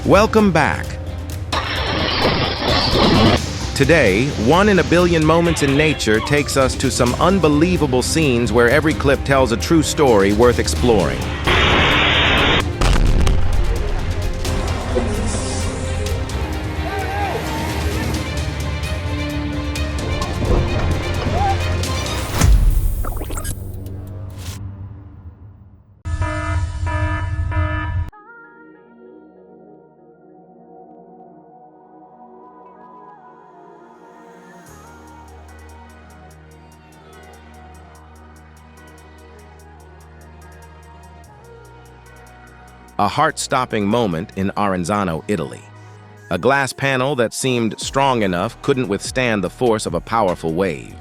Welcome back. Today, 1 in a billion moments in nature takes us to some unbelievable scenes where every clip tells a true story worth exploring. A heart-stopping moment in Arenzano, Italy. A glass panel that seemed strong enough couldn't withstand the force of a powerful wave.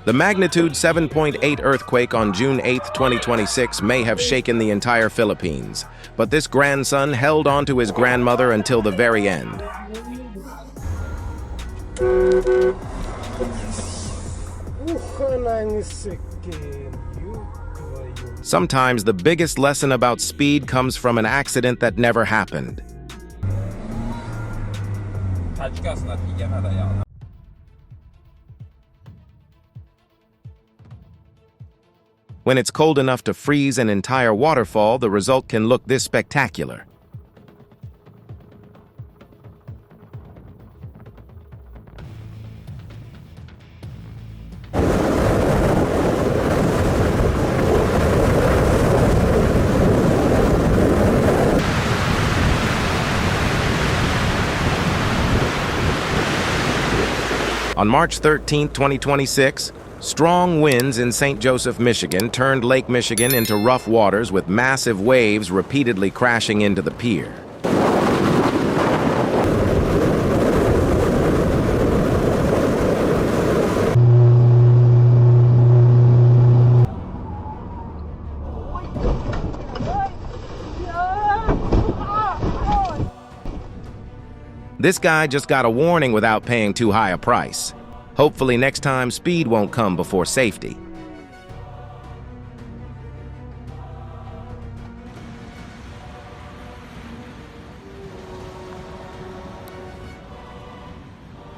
The magnitude 7.8 earthquake on June 8, 2026 may have shaken the entire Philippines, but this grandson held on to his grandmother until the very end. Sometimes the biggest lesson about speed comes from an accident that never happened. When it's cold enough to freeze an entire waterfall, the result can look this spectacular. On March 13, 2026, strong winds in St. Joseph, Michigan turned Lake Michigan into rough waters with massive waves repeatedly crashing into the pier. This guy just got a warning without paying too high a price. Hopefully next time speed won't come before safety.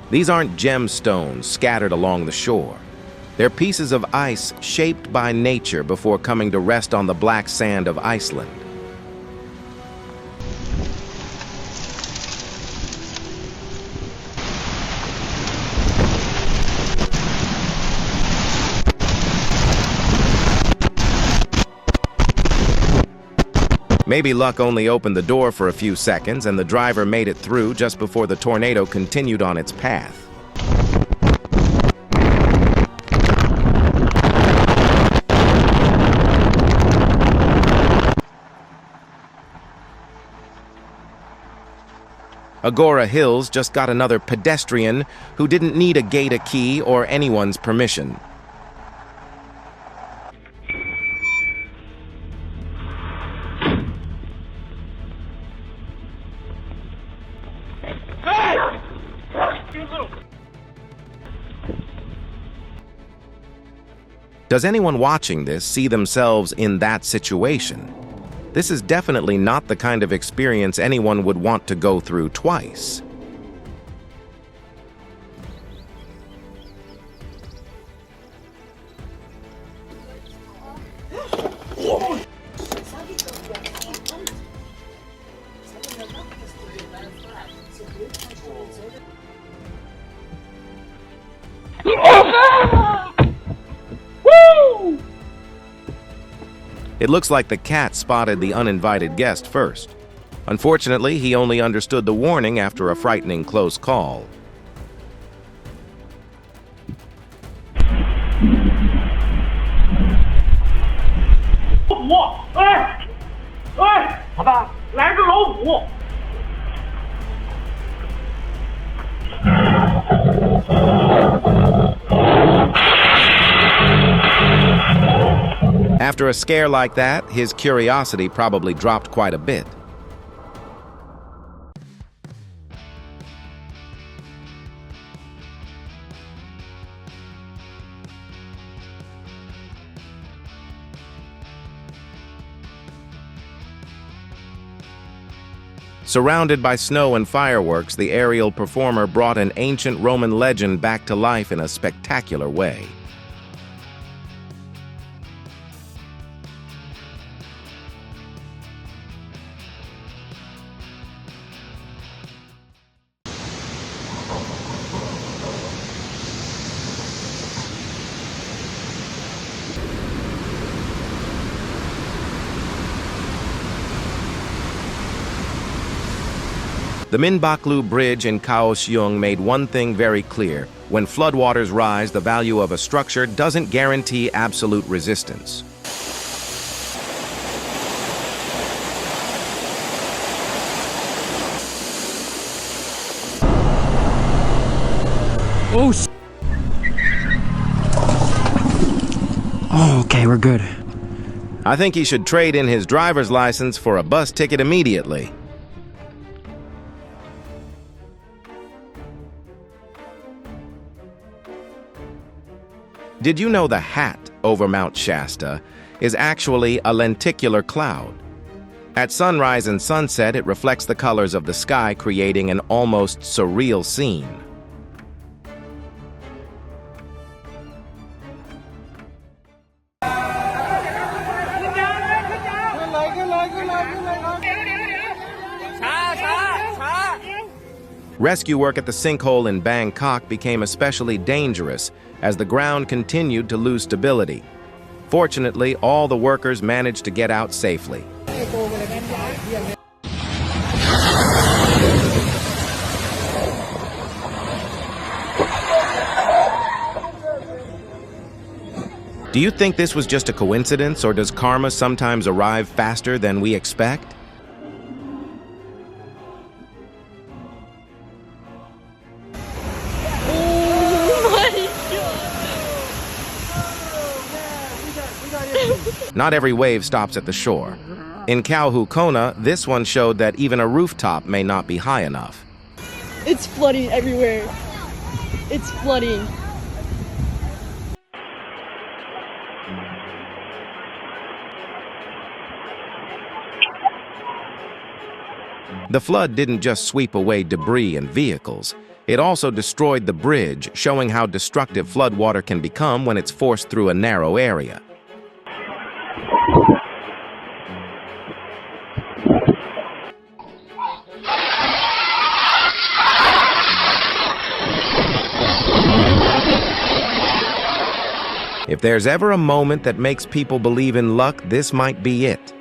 These aren't gemstones scattered along the shore. They're pieces of ice shaped by nature before coming to rest on the black sand of Iceland. Maybe luck only opened the door for a few seconds and the driver made it through just before the tornado continued on its path. Agora Hills just got another pedestrian who didn't need a gate, a key, or anyone's permission. Does anyone watching this see themselves in that situation? This is definitely not the kind of experience anyone would want to go through twice. It looks like the cat spotted the uninvited guest first. Unfortunately, he only understood the warning after a frightening close call. After a scare like that, his curiosity probably dropped quite a bit. Surrounded by snow and fireworks, the aerial performer brought an ancient Roman legend back to life in a spectacular way. The Minbaklu Bridge in Kaohsiung made one thing very clear. When floodwaters rise, the value of a structure doesn't guarantee absolute resistance. Oh, okay, we're good. I think he should trade in his driver's license for a bus ticket immediately. Did you know the hat over Mount Shasta is actually a lenticular cloud? At sunrise and sunset, it reflects the colors of the sky, creating an almost surreal scene. Rescue work at the sinkhole in Bangkok became especially dangerous as the ground continued to lose stability. Fortunately, all the workers managed to get out safely. Do you think this was just a coincidence, or does karma sometimes arrive faster than we expect? Not every wave stops at the shore. In Kauhu Kona, this one showed that even a rooftop may not be high enough. It's flooding everywhere. It's flooding. The flood didn't just sweep away debris and vehicles. It also destroyed the bridge, showing how destructive floodwater can become when it's forced through a narrow area. If there's ever a moment that makes people believe in luck, this might be it.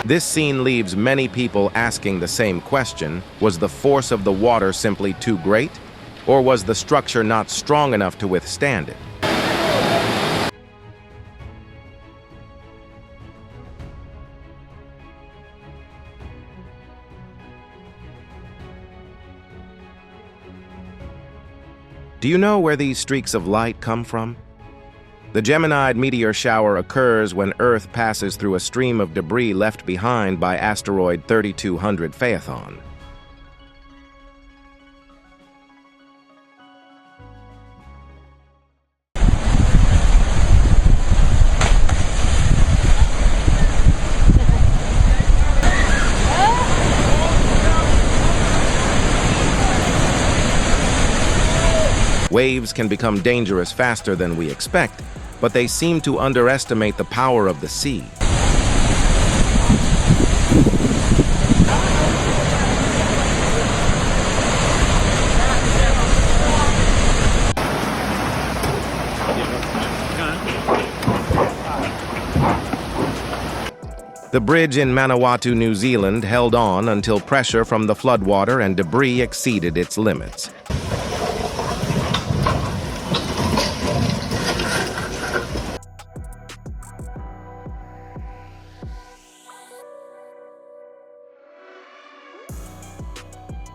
This scene leaves many people asking the same question: was the force of the water simply too great? Or was the structure not strong enough to withstand it? Do you know where these streaks of light come from? The Geminid meteor shower occurs when Earth passes through a stream of debris left behind by asteroid 3200 Phaethon. Waves can become dangerous faster than we expect, but they seem to underestimate the power of the sea. The bridge in Manawatu, New Zealand held on until pressure from the floodwater and debris exceeded its limits.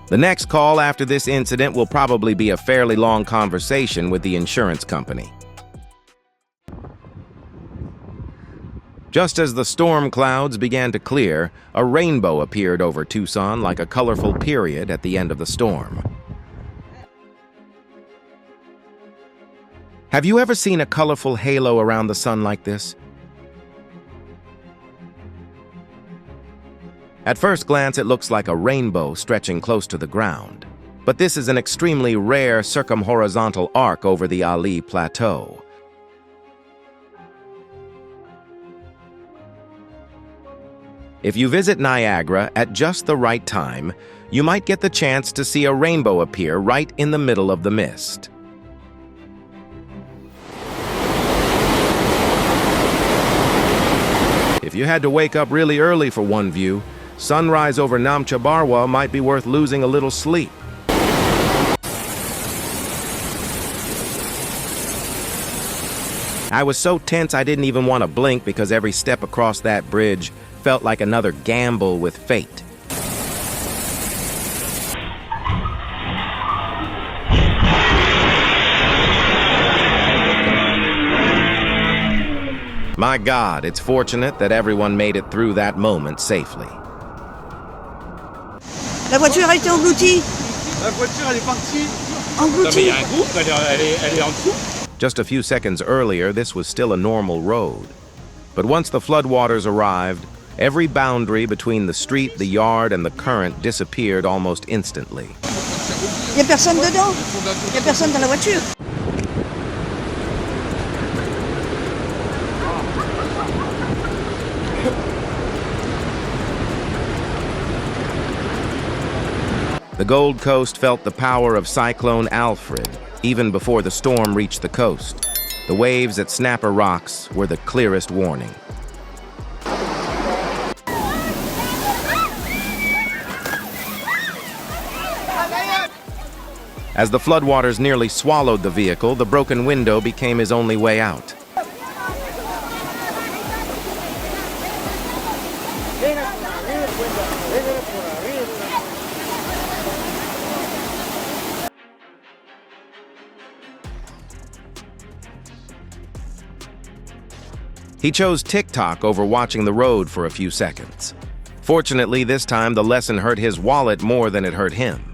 The next call after this incident will probably be a fairly long conversation with the insurance company. Just as the storm clouds began to clear, a rainbow appeared over Tucson like a colorful period at the end of the storm. Have you ever seen a colorful halo around the sun like this? At first glance, it looks like a rainbow stretching close to the ground. But this is an extremely rare circumhorizontal arc over the Ali Plateau. If you visit Niagara at just the right time, you might get the chance to see a rainbow appear right in the middle of the mist. If you had to wake up really early for one view, sunrise over Namcha Barwa might be worth losing a little sleep. I was so tense I didn't even want to blink because every step across that bridge felt like another gamble with fate. My God, it's fortunate that everyone made it through that moment safely. La voiture a été engloutie. La voiture, elle est partie. Engloutie. Il y a un groupe, elle est en dessous. Just a few seconds earlier, this was still a normal road. But once the floodwaters arrived, every boundary between the street, the yard, and the current disappeared almost instantly. Il n'y a personne dedans. Il n'y a personne dans la voiture. The Gold Coast felt the power of Cyclone Alfred, even before the storm reached the coast. The waves at Snapper Rocks were the clearest warning. As the floodwaters nearly swallowed the vehicle, the broken window became his only way out. He chose TikTok over watching the road for a few seconds. Fortunately, this time the lesson hurt his wallet more than it hurt him.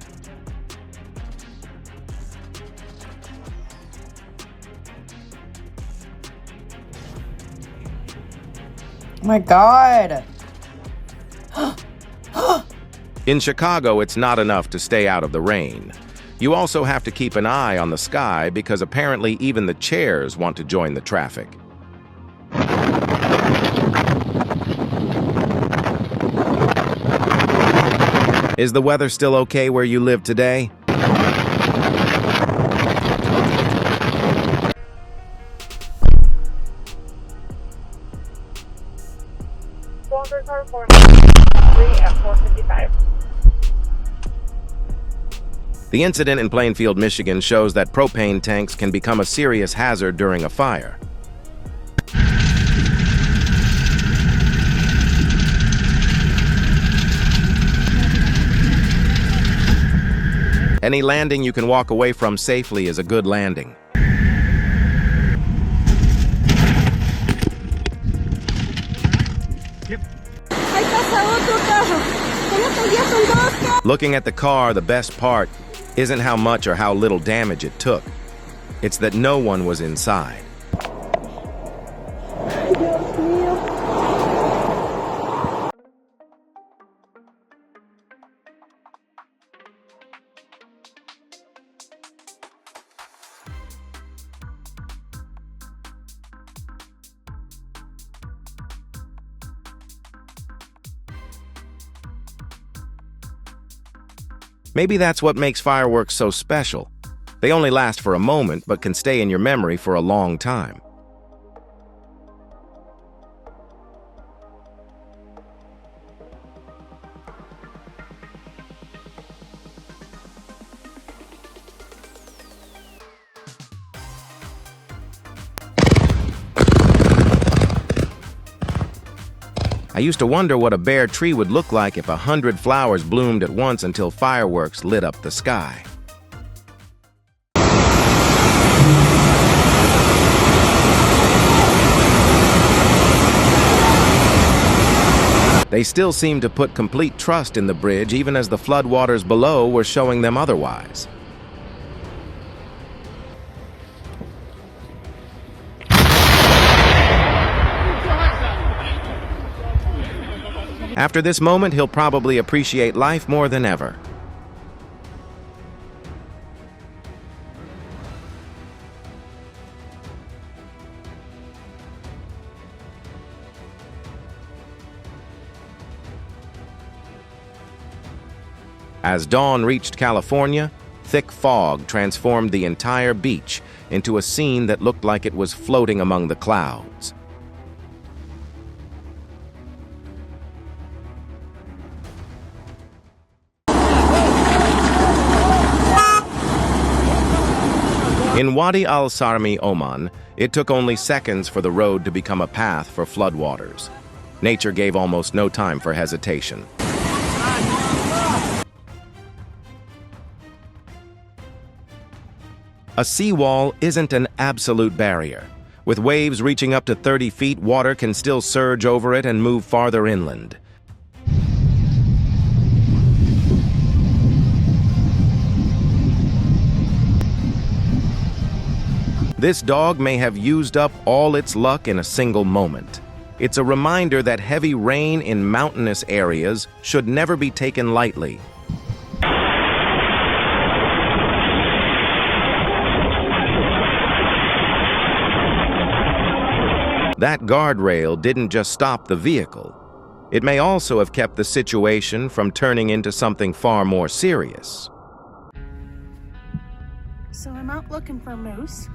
Oh my God. In Chicago, it's not enough to stay out of the rain. You also have to keep an eye on the sky because apparently even the chairs want to join the traffic. Is the weather still okay where you live today? The incident in Plainfield, Michigan shows that propane tanks can become a serious hazard during a fire. Any landing you can walk away from safely is a good landing. Looking at the car, the best part isn't how much or how little damage it took. It's that no one was inside. Maybe that's what makes fireworks so special. They only last for a moment, but can stay in your memory for a long time. I used to wonder what a bare tree would look like if 100 flowers bloomed at once until fireworks lit up the sky. They still seemed to put complete trust in the bridge even as the floodwaters below were showing them otherwise. After this moment, he'll probably appreciate life more than ever. As dawn reached California, thick fog transformed the entire beach into a scene that looked like it was floating among the clouds. In Wadi al-Sarmi, Oman, it took only seconds for the road to become a path for floodwaters. Nature gave almost no time for hesitation. A seawall isn't an absolute barrier. With waves reaching up to 30 feet, water can still surge over it and move farther inland. This dog may have used up all its luck in a single moment. It's a reminder that heavy rain in mountainous areas should never be taken lightly. That guardrail didn't just stop the vehicle. It may also have kept the situation from turning into something far more serious. So I'm out looking for moose.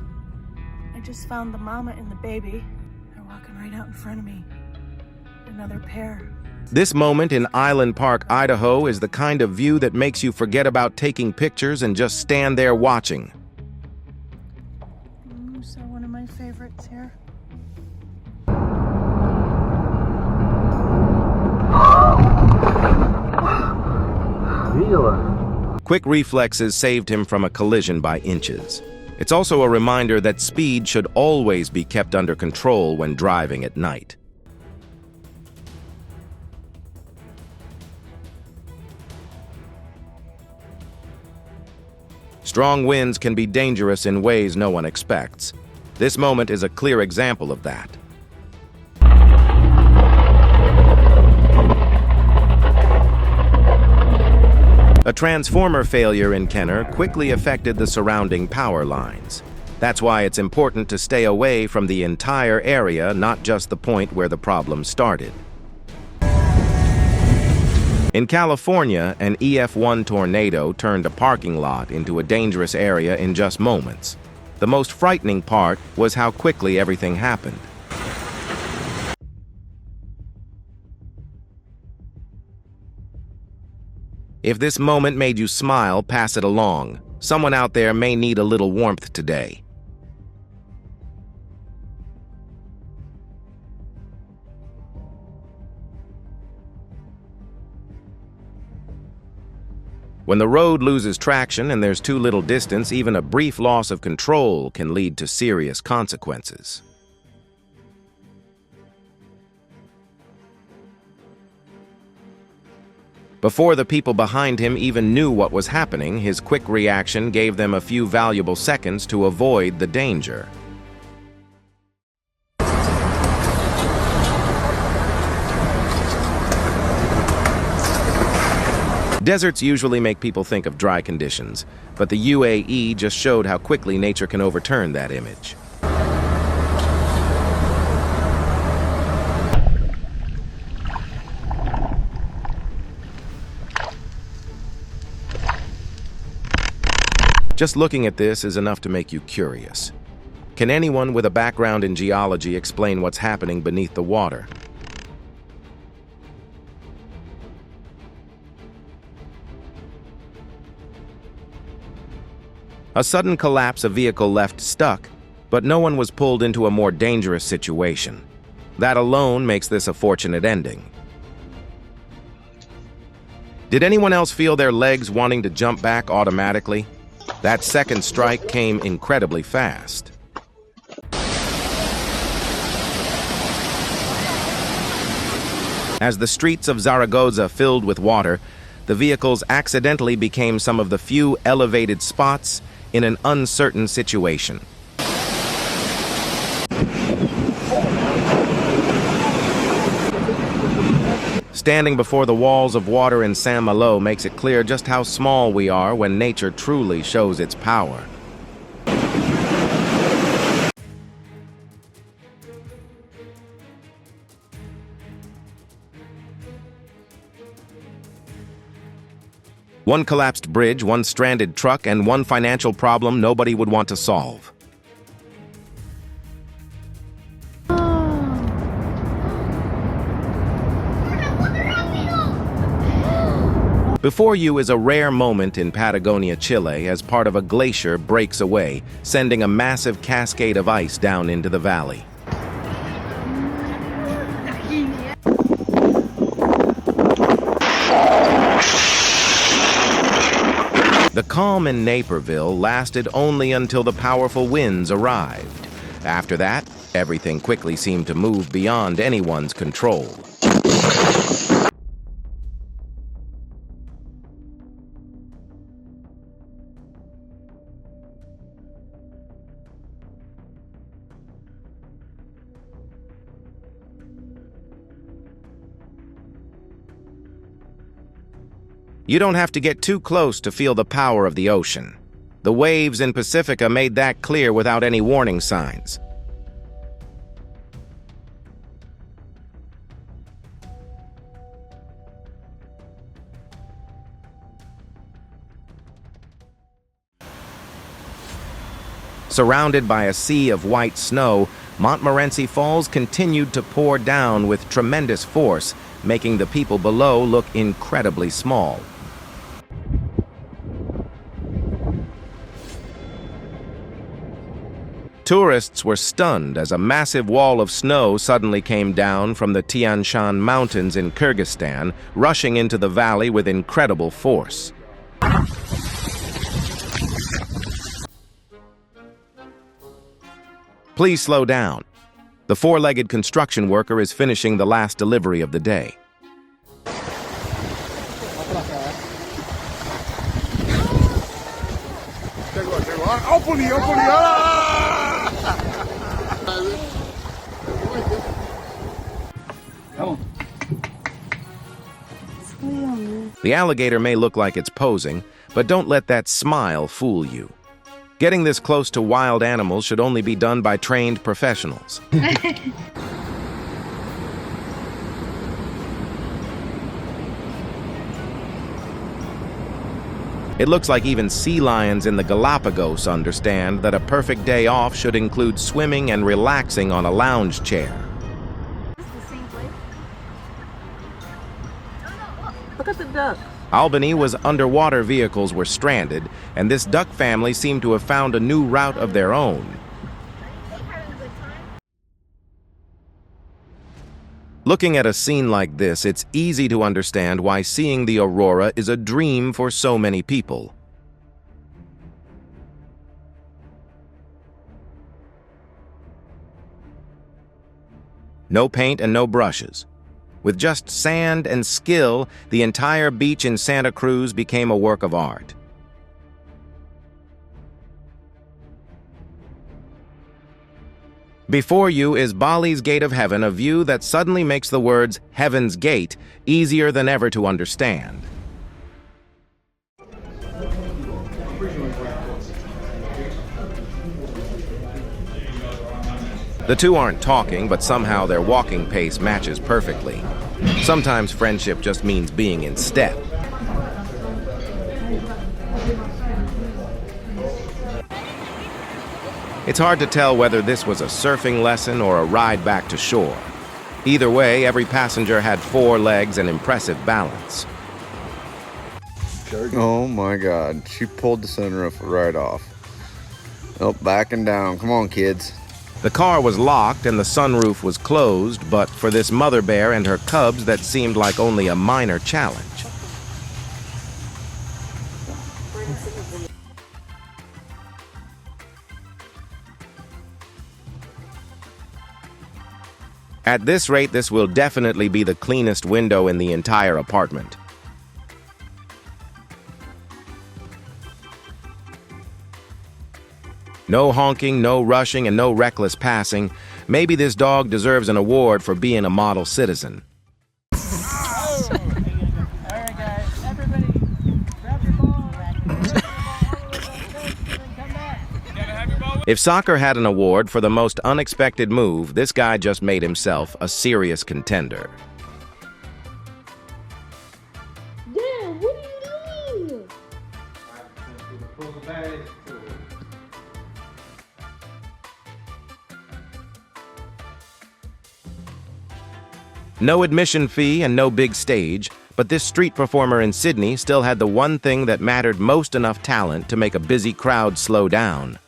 I just found the mama and the baby. They're walking right out in front of me. Another pair. This moment in Island Park, Idaho is the kind of view that makes you forget about taking pictures and just stand there watching. Moose are one of my favorites here. Quick reflexes saved him from a collision by inches. It's also a reminder that speed should always be kept under control when driving at night. Strong winds can be dangerous in ways no one expects. This moment is a clear example of that. A transformer failure in Kenner quickly affected the surrounding power lines. That's why it's important to stay away from the entire area, not just the point where the problem started. In California, an EF1 tornado turned a parking lot into a dangerous area in just moments. The most frightening part was how quickly everything happened. If this moment made you smile, pass it along. Someone out there may need a little warmth today. When the road loses traction and there's too little distance, even a brief loss of control can lead to serious consequences. Before the people behind him even knew what was happening, his quick reaction gave them a few valuable seconds to avoid the danger. Deserts usually make people think of dry conditions, but the UAE just showed how quickly nature can overturn that image. Just looking at this is enough to make you curious. Can anyone with a background in geology explain what's happening beneath the water? A sudden collapse, a vehicle left stuck, but no one was pulled into a more dangerous situation. That alone makes this a fortunate ending. Did anyone else feel their legs wanting to jump back automatically? That second strike came incredibly fast. As the streets of Zaragoza filled with water, the vehicles accidentally became some of the few elevated spots in an uncertain situation. Standing before the walls of water in Saint-Malo makes it clear just how small we are when nature truly shows its power. One collapsed bridge, one stranded truck, and one financial problem nobody would want to solve. Before you is a rare moment in Patagonia, Chile, as part of a glacier breaks away, sending a massive cascade of ice down into the valley. The calm in Naperville lasted only until the powerful winds arrived. After that, everything quickly seemed to move beyond anyone's control. You don't have to get too close to feel the power of the ocean. The waves in Pacifica made that clear without any warning signs. Surrounded by a sea of white snow, Montmorency Falls continued to pour down with tremendous force, making the people below look incredibly small. Tourists were stunned as a massive wall of snow suddenly came down from the Tian Shan Mountains in Kyrgyzstan, rushing into the valley with incredible force. Please slow down. The four-legged construction worker is finishing the last delivery of the day. The alligator may look like it's posing, but don't let that smile fool you. Getting this close to wild animals should only be done by trained professionals. It looks like even sea lions in the Galapagos understand that a perfect day off should include swimming and relaxing on a lounge chair. Look at the duck. Albany was underwater vehicles were stranded, and this duck family seemed to have found a new route of their own. Looking at a scene like this, it's easy to understand why seeing the aurora is a dream for so many people. No paint and no brushes. With just sand and skill, the entire beach in Santa Cruz became a work of art. Before you is Bali's Gate of Heaven, a view that suddenly makes the words Heaven's Gate easier than ever to understand. The two aren't talking, but somehow their walking pace matches perfectly. Sometimes friendship just means being in step. It's hard to tell whether this was a surfing lesson or a ride back to shore. Either way, every passenger had 4 legs and impressive balance. Oh my God, she pulled the sunroof right off. Oh, backing down. Come on, kids. The car was locked and the sunroof was closed, but for this mother bear and her cubs, that seemed like only a minor challenge. At this rate, this will definitely be the cleanest window in the entire apartment. No honking, no rushing, and no reckless passing. Maybe this dog deserves an award for being a model citizen. If soccer had an award for the most unexpected move, this guy just made himself a serious contender. Damn, what are you doing? No admission fee and no big stage, but this street performer in Sydney still had the one thing that mattered most: enough talent to make a busy crowd slow down.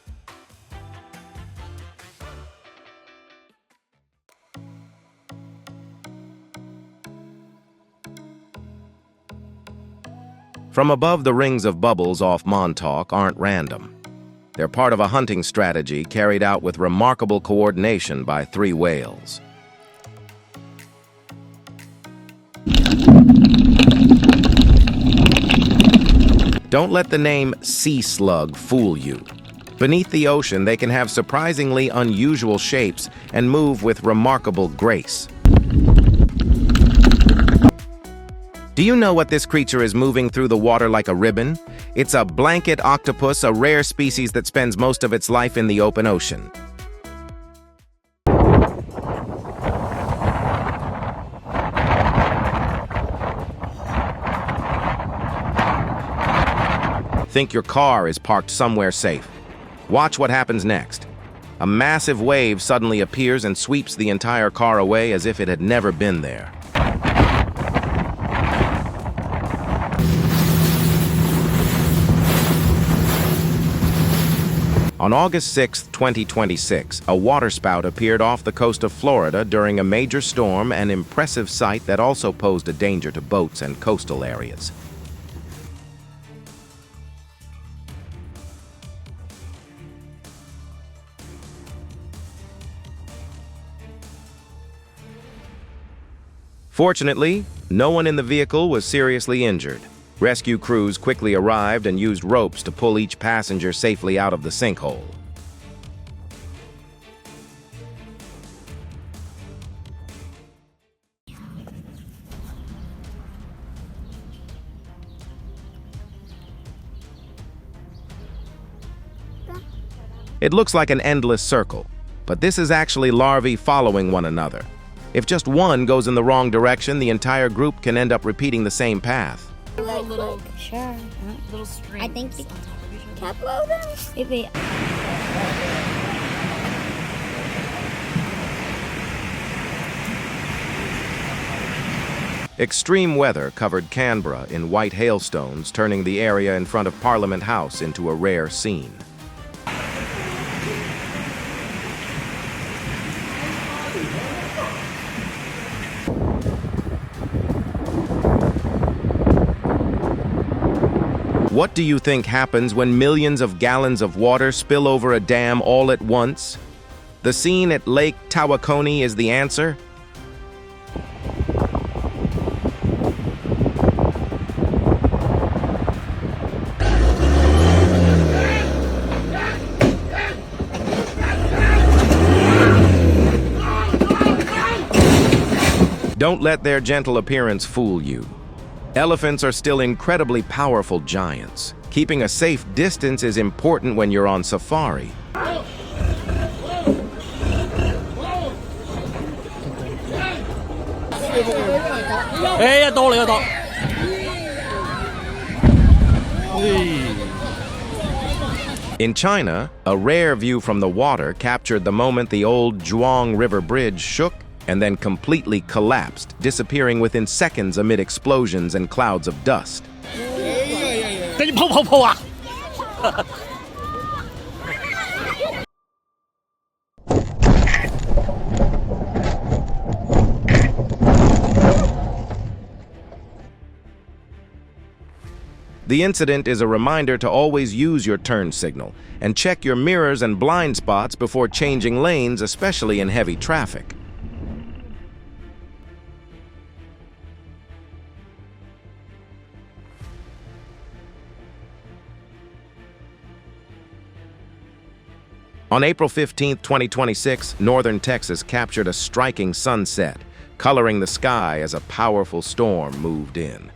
From above, the rings of bubbles off Montauk aren't random. They're part of a hunting strategy carried out with remarkable coordination by 3 whales. Don't let the name sea slug fool you. Beneath the ocean, they can have surprisingly unusual shapes and move with remarkable grace. Do you know what this creature is moving through the water like a ribbon? It's a blanket octopus, a rare species that spends most of its life in the open ocean. Think your car is parked somewhere safe. Watch what happens next. A massive wave suddenly appears and sweeps the entire car away as if it had never been there. On August 6, 2026, a waterspout appeared off the coast of Florida during a major storm, an impressive sight that also posed a danger to boats and coastal areas. Fortunately, no one in the vehicle was seriously injured. Rescue crews quickly arrived and used ropes to pull each passenger safely out of the sinkhole. It looks like an endless circle, but this is actually larvae following one another. If just one goes in the wrong direction, the entire group can end up repeating the same path. Little, sure. Little strings. I think couple of them. Maybe. Extreme weather covered Canberra in white hailstones, turning the area in front of Parliament House into a rare scene. What do you think happens when millions of gallons of water spill over a dam all at once? The scene at Lake Tawakoni is the answer. Don't let their gentle appearance fool you. Elephants are still incredibly powerful giants. Keeping a safe distance is important when you're on safari. In China, a rare view from the water captured the moment the old Zhuang River Bridge shook and then completely collapsed, disappearing within seconds amid explosions and clouds of dust. The incident is a reminder to always use your turn signal and check your mirrors and blind spots before changing lanes, especially in heavy traffic. On April 15, 2026, northern Texas captured a striking sunset, coloring the sky as a powerful storm moved in.